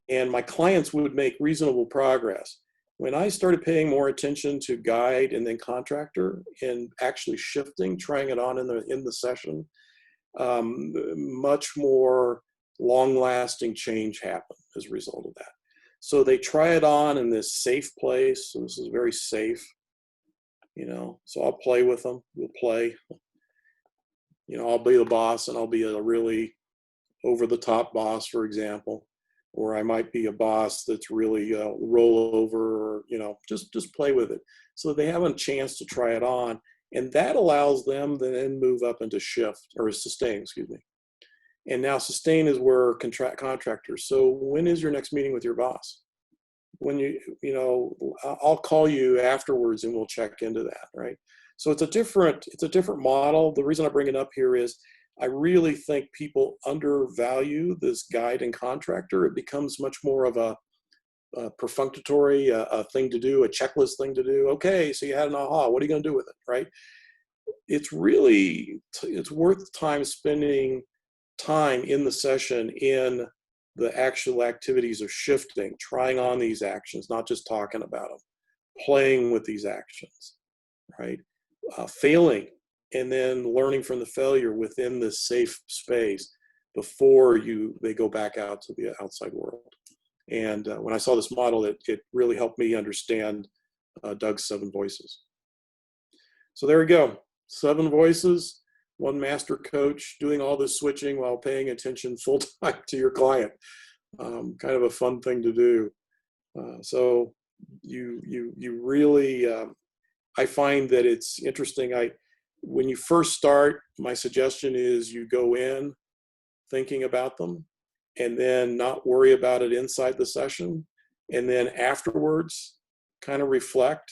And my clients would make reasonable progress. When I started paying more attention to guide and then contractor, and actually shifting, trying it on in the session, much more long-lasting change happened as a result of that. So they try it on in this safe place. So this is very safe, you know. So I'll play with them. We'll play. You know, I'll be the boss, and I'll be a really over-the-top boss, for example, or I might be a boss that's really rollover, or, you know, just play with it. So they have a chance to try it on, and that allows them to then move up into shift, or sustain, excuse me. And now sustain is where contractors. So when is your next meeting with your boss? When you know, I'll call you afterwards and we'll check into that, right? So it's a different model. The reason I bring it up here is I really think people undervalue this guide and contractor. It becomes much more of a perfunctory a thing to do, a checklist thing to do. Okay, so you had an aha. What are you going to do with it, right? It's worth time spending time in the session in the actual activities of shifting, trying on these actions, not just talking about them, playing with these actions, right? Failing, and then learning from the failure within this safe space before they go back out to the outside world. And when I saw this model, it really helped me understand Doug's 7 voices. So there we go, 7 voices, one master coach doing all this switching while paying attention full time to your client. Kind of a fun thing to do. So you really, I find that it's interesting. When you first start, my suggestion is you go in thinking about them, and then not worry about it inside the session. And then afterwards, kind of reflect.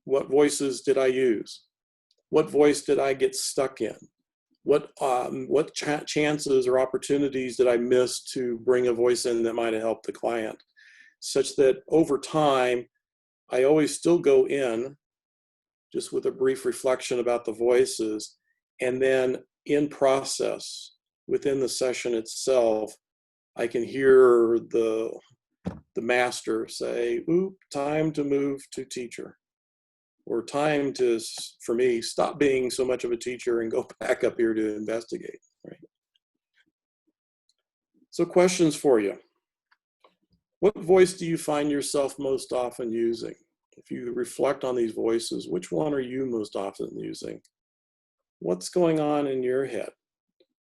What voices did I use? What voice did I get stuck in? What chances or opportunities did I miss to bring a voice in that might have helped the client? Such that over time, I always still go in just with a brief reflection about the voices, and then in process, within the session itself, I can hear the master say, oop, time to move to teacher. or time to, for me, stop being so much of a teacher and go back up here to investigate, right? So questions for you. What voice do you find yourself most often using? If you reflect on these voices, which one are you most often using? What's going on in your head?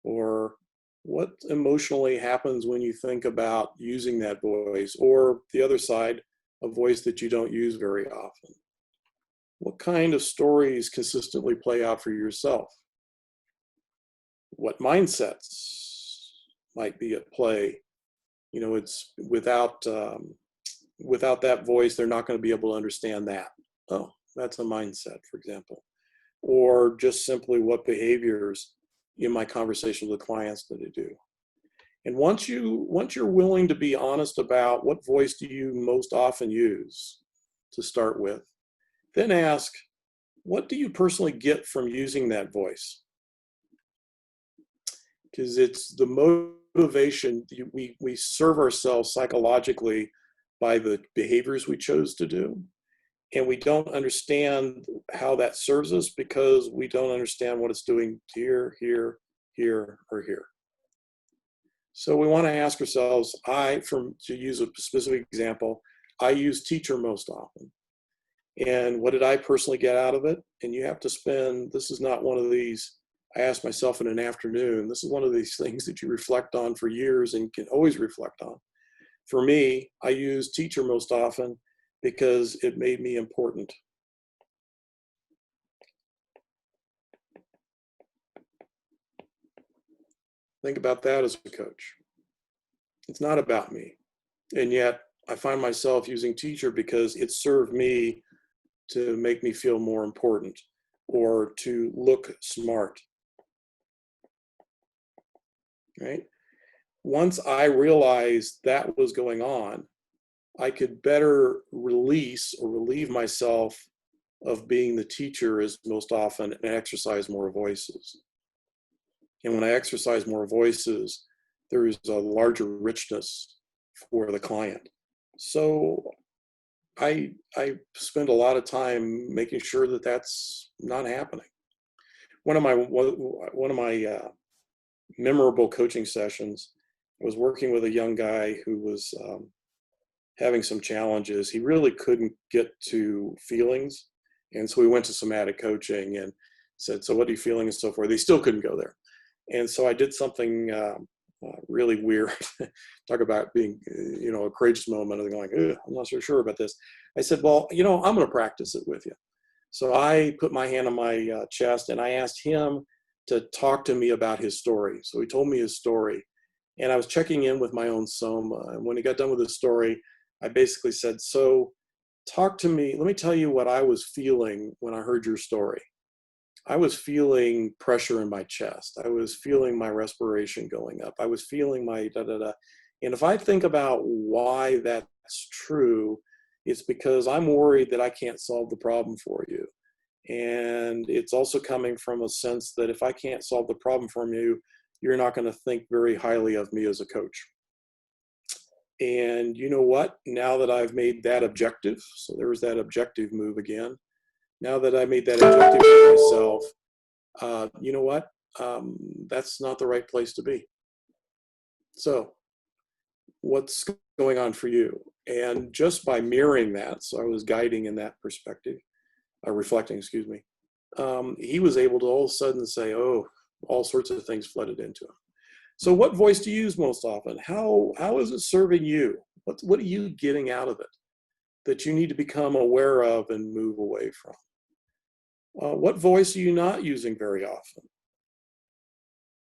Or what emotionally happens when you think about using that voice? Or the other side, a voice that you don't use very often. What kind of stories consistently play out for yourself? What mindsets might be at play? You know, it's without that voice, they're not going to be able to understand that. Oh, that's a mindset, for example. Or just simply what behaviors in my conversations with clients that I do. And once you're willing to be honest about what voice do you most often use to start with, then ask, what do you personally get from using that voice? Because it's the motivation, we serve ourselves psychologically by the behaviors we chose to do. And we don't understand how that serves us because we don't understand what it's doing here, here, here, or here. So we want to ask ourselves, to use a specific example, I use teacher most often. And what did I personally get out of it? And you have to spend, this is not one of these, I asked myself in an afternoon, this is one of these things that you reflect on for years and can always reflect on. For me, I use teacher most often because it made me important. Think about that as a coach. It's not about me. And yet I find myself using teacher because it served me to make me feel more important or to look smart, right? Once I realized that was going on, I could better release or relieve myself of being the teacher as most often and exercise more voices. And when I exercise more voices, there is a larger richness for the client. So I spend a lot of time making sure that that's not happening. One of my memorable coaching sessions, I was working with a young guy who was having some challenges. He really couldn't get to feelings. And so we went to somatic coaching and said, so what are you feeling and so forth. They still couldn't go there. And so I did something really weird. Talk about being, a courageous moment and going, I'm not so sure about this. I said, well, I'm going to practice it with you. So I put my hand on my chest and I asked him to talk to me about his story. So he told me his story and I was checking in with my own soma. And when he got done with his story, I basically said, so talk to me. Let me tell you what I was feeling when I heard your story. I was feeling pressure in my chest. I was feeling my respiration going up. I was feeling my da-da-da. And if I think about why that's true, it's because I'm worried that I can't solve the problem for you. And it's also coming from a sense that if I can't solve the problem for you, you're not going to think very highly of me as a coach. And you know what? Now that I've made that objective, so there was that objective move again. Now that I made that objective for myself, you know what? That's not the right place to be. So what's going on for you? And just by mirroring that, so I was guiding in that perspective, reflecting, excuse me, he was able to all of a sudden say, oh, all sorts of things flooded into him. So what voice do you use most often? How is it serving you? What are you getting out of it that you need to become aware of and move away from? What voice are you not using very often?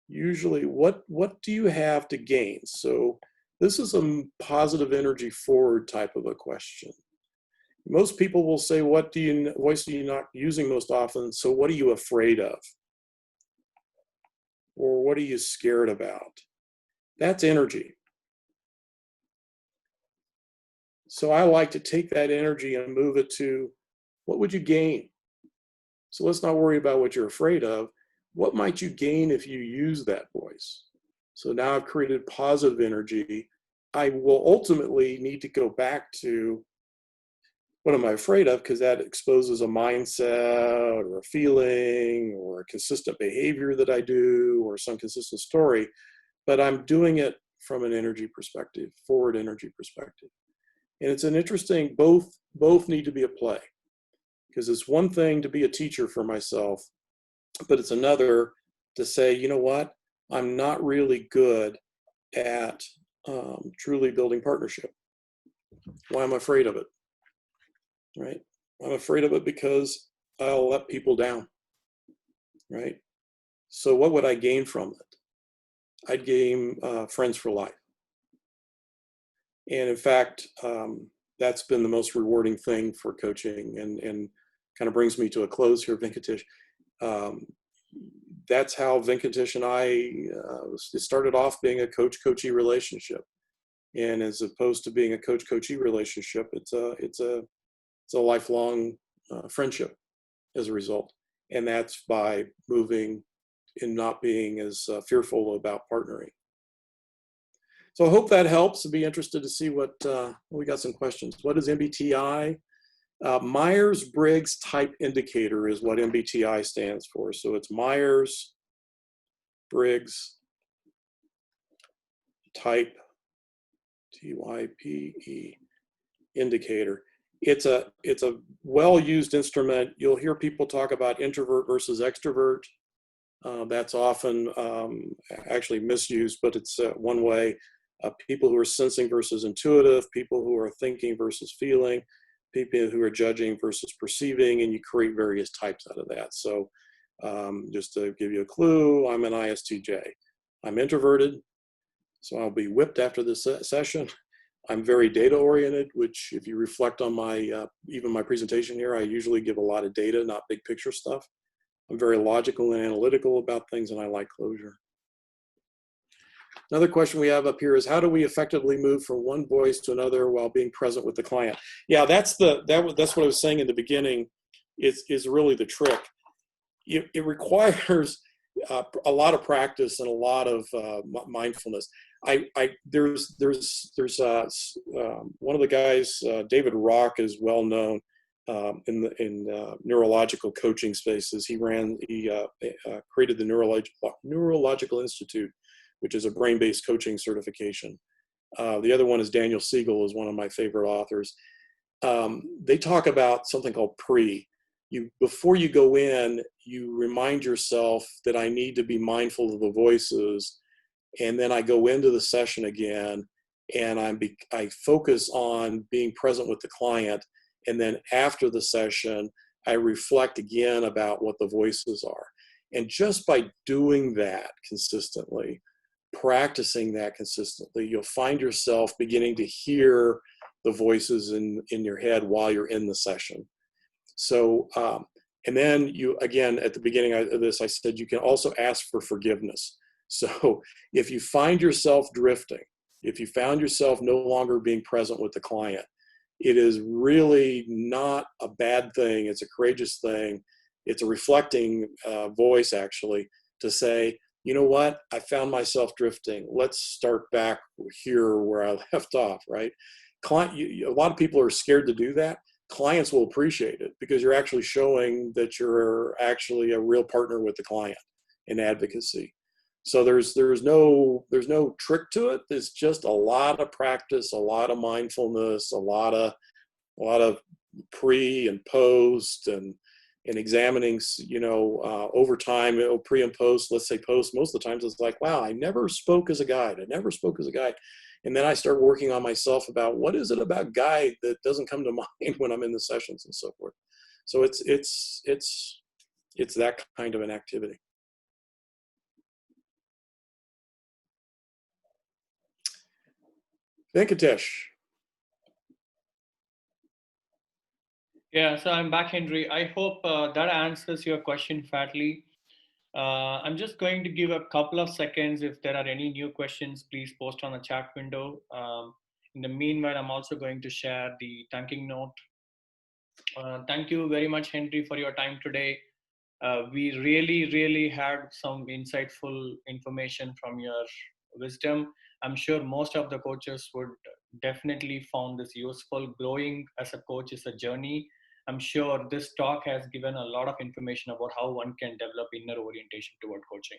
Usually, what do you have to gain? So this is a positive energy forward type of a question. Most people will say, what voice are you not using most often? So what are you afraid of? Or what are you scared about? That's energy. So I like to take that energy and move it to, what would you gain? So let's not worry about what you're afraid of. What might you gain if you use that voice? So now I've created positive energy. I will ultimately need to go back to What am I afraid of? Because that exposes a mindset or a feeling or a consistent behavior that I do or some consistent story, but I'm doing it from an energy perspective, forward energy perspective. And it's an interesting, both need to be at play, because it's one thing to be a teacher for myself, but it's another to say, you know what, I'm not really good at truly building partnership. Why am I afraid of it? Right? I'm afraid of it because I'll let people down. Right? So what would I gain from it? I'd gain friends for life. And in fact, that's been the most rewarding thing for coaching, and kind of brings me to a close here, Venkatesh. That's how Venkatesh and I, it started off being a coach-coachee relationship. And as opposed to being a coach-coachee relationship, it's a lifelong friendship as a result. And that's by moving and not being as fearful about partnering. So I hope that helps. I'd be interested to see what, we got some questions. What is MBTI? Myers-Briggs Type Indicator is what MBTI stands for. So it's Myers-Briggs Type, TYPE, indicator. It's a well-used instrument. You'll hear people talk about introvert versus extrovert. That's often actually misused, but it's one way. People who are sensing versus intuitive, people who are thinking versus feeling, people who are judging versus perceiving, and you create various types out of that. So just to give you a clue, I'm an ISTJ. I'm introverted, so I'll be whipped after this session. I'm very data-oriented, which if you reflect on my, even my presentation here, I usually give a lot of data, not big picture stuff. I'm very logical and analytical about things, and I like closure. Another question we have up here is, how do we effectively move from one voice to another while being present with the client? Yeah, that's what I was saying in the beginning, is really the trick. It requires a lot of practice and a lot of mindfulness. There's one of the guys, David Rock, is well known in neurological coaching spaces. He created the Neurological Institute, which is a brain-based coaching certification. The other one is Daniel Siegel, is one of my favorite authors. They talk about something called before you go in, you remind yourself that I need to be mindful of the voices, and then I go into the session again, and I focus on being present with the client, and then after the session, I reflect again about what the voices are. And just by doing that consistently, practicing that consistently, you'll find yourself beginning to hear the voices in your head while you're in the session. So, and then again, at the beginning of this, I said you can also ask for forgiveness. So if you find yourself drifting, if you found yourself no longer being present with the client, it is really not a bad thing. It's a courageous thing. It's a reflecting voice, actually, to say, you know what, I found myself drifting. Let's start back here where I left off, right? A lot of people are scared to do that. Clients will appreciate it because you're actually showing that you're actually a real partner with the client in advocacy. So there's no trick to it. It's just a lot of practice, a lot of mindfulness, a lot of pre and post and examining, over time, pre and post. Let's say post, most of the times it's like, wow, I never spoke as a guide. And then I start working on myself about what is it about guide that doesn't come to mind when I'm in the sessions and so forth. So it's that kind of an activity. Venkatesh. Yeah, so I'm back, Henry. I hope that answers your question fairly. I'm just going to give a couple of seconds. If there are any new questions, please post on the chat window. In the meanwhile, I'm also going to share the thanking note. Thank you very much, Henry, for your time today. We really had some insightful information from your wisdom. I'm sure most of the coaches would definitely found this useful. Growing as a coach is a journey. I'm sure this talk has given a lot of information about how one can develop inner orientation toward coaching.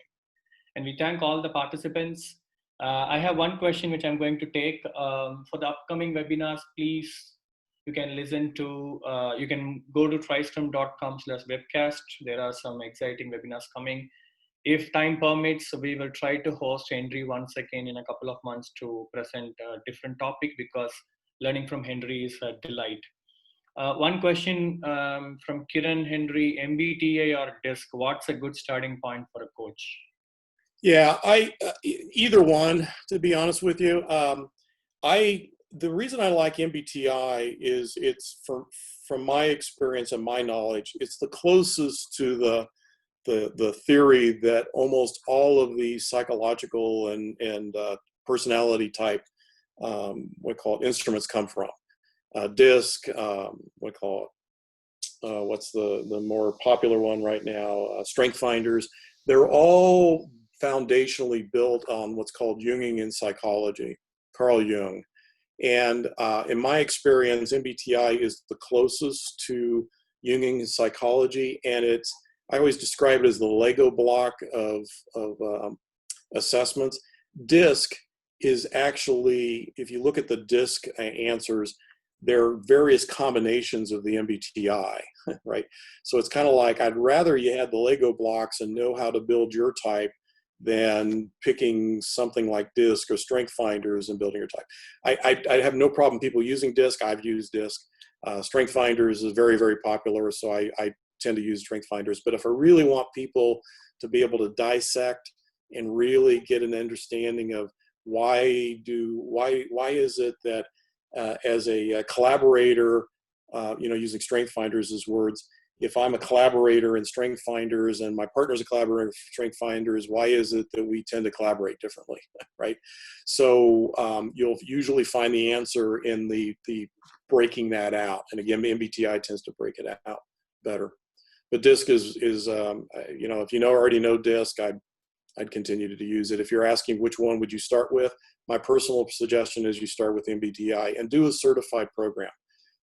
And we thank all the participants. I have one question which I'm going to take. For the upcoming webinars, please, you can listen to, you can go to tryScrum.com/webcast. There are some exciting webinars coming. If time permits, we will try to host Henry once again in a couple of months to present a different topic, because learning from Henry is a delight. One question from Kiran Henry: MBTA or DISC, what's a good starting point for a coach? Yeah, either one, to be honest with you. The reason I like MBTI is it's from my experience and my knowledge, it's the closest to the theory that almost all of the psychological and personality type, we call it instruments, come from. DISC, we call it, what's the more popular one right now? Strength finders. They're all foundationally built on what's called Jungian psychology, Carl Jung. And in my experience, MBTI is the closest to Jungian psychology, and I always describe it as the Lego block of assessments. DISC is actually, if you look at the DISC answers, there are various combinations of the MBTI, right? So it's kind of like, I'd rather you had the Lego blocks and know how to build your type than picking something like DISC or Strength Finders and building your type. I have no problem people using DISC. I've used DISC. Strength Finders is very, very popular, so I tend to use Strength Finders. But if I really want people to be able to dissect and really get an understanding of why is it that as a collaborator, using Strength Finders as words, if I'm a collaborator in Strength Finders and my partner's a collaborator in Strength Finders, why is it that we tend to collaborate differently, right? So you'll usually find the answer in the breaking that out. And again, MBTI tends to break it out better. But DISC is if you already know DISC, I'd continue to use it. If you're asking which one would you start with, my personal suggestion is you start with MBTI and do a certified program.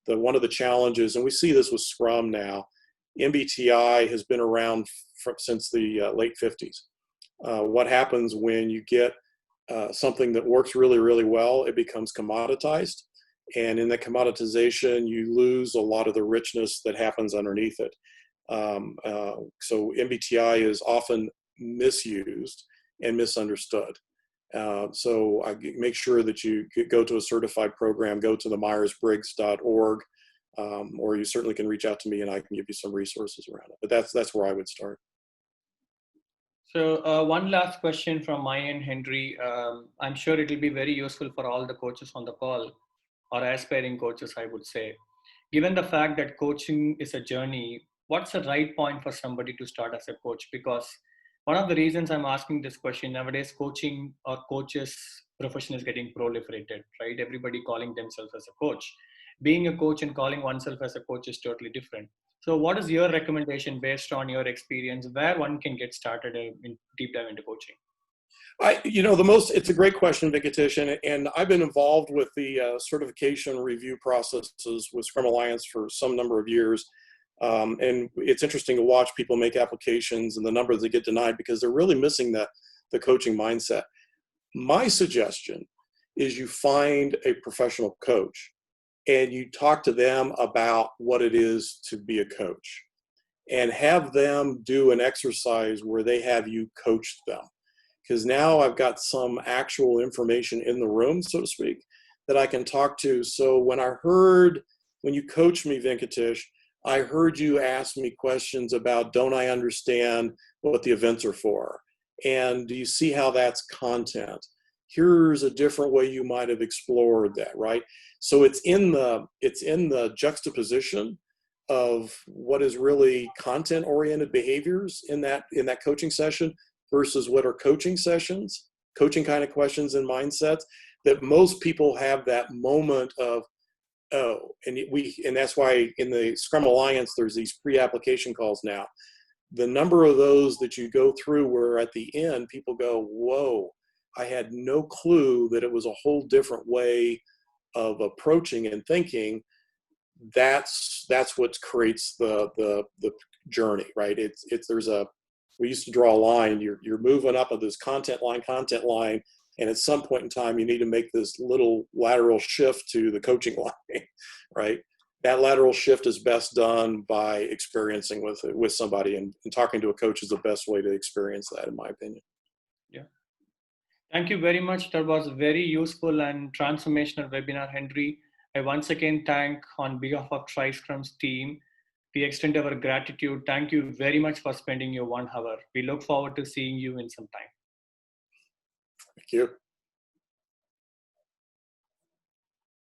One of the challenges, and we see this with Scrum now, MBTI has been around since the late 50s. What happens when you get something that works really, really well, it becomes commoditized. And in the commoditization, you lose a lot of the richness that happens underneath it. So MBTI is often misused and misunderstood. So I make sure that you go to a certified program, go to the Myers-Briggs.org, or you certainly can reach out to me and I can give you some resources around it. But that's where I would start. So one last question from my end, Henry. I'm sure it will be very useful for all the coaches on the call, or aspiring coaches, I would say. Given the fact that coaching is a journey, what's the right point for somebody to start as a coach? Because one of the reasons I'm asking this question, nowadays coaching or coaches profession is getting proliferated, right? Everybody calling themselves as a coach. Being a coach and calling oneself as a coach is totally different. So what is your recommendation based on your experience, where one can get started in deep dive into coaching? It's a great question, Venkatesh, and I've been involved with the certification review processes with Scrum Alliance for some number of years. And it's interesting to watch people make applications and the numbers that get denied because they're really missing the coaching mindset. My suggestion is you find a professional coach and you talk to them about what it is to be a coach and have them do an exercise where they have you coach them. Because now I've got some actual information in the room, so to speak, that I can talk to. So when you coached me, Venkatesh, I heard you ask me questions about, don't I understand what the events are for? And do you see how that's content? Here's a different way you might have explored that, right? So it's in the juxtaposition of what is really content-oriented behaviors in that coaching session versus what are coaching sessions, coaching kind of questions and mindsets, that most people have that moment of, oh, and that's why in the Scrum Alliance, there's these pre-application calls now. The number of those that you go through where at the end, people go, whoa, I had no clue that it was a whole different way of approaching and thinking, that's what creates the journey, right? We used to draw a line. You're moving up of this content line, and at some point in time, you need to make this little lateral shift to the coaching line, right? That lateral shift is best done by experiencing with somebody, and talking to a coach is the best way to experience that, in my opinion. Yeah. Thank you very much. That was a very useful and transformational webinar, Henry. I once again thank, on behalf of tryScrum's team, we extend our gratitude. Thank you very much for spending your 1 hour. We look forward to seeing you in some time. Thank you.